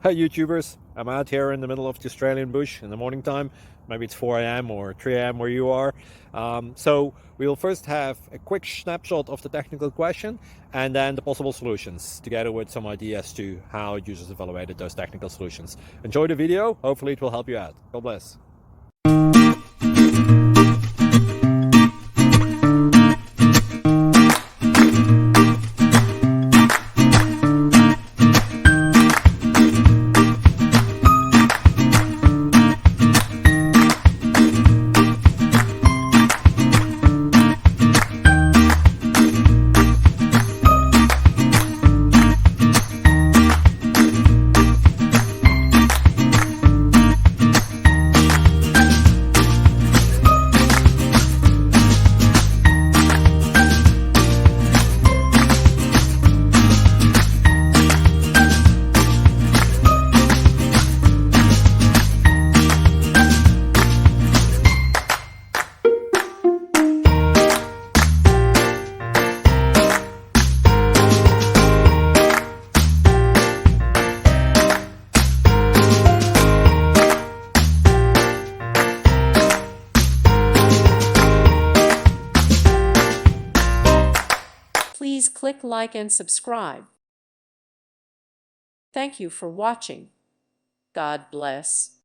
Hey YouTubers, I'm out here in the middle of the Australian bush in the morning time. Maybe it's 4 a.m. or 3 a.m. where you are. So we'll first have a quick snapshot of the technical question and then the possible solutions, together with some ideas to how users evaluated those technical solutions. Enjoy the video, hopefully it will help you out. God bless. Please click like and subscribe. Thank you for watching. God bless.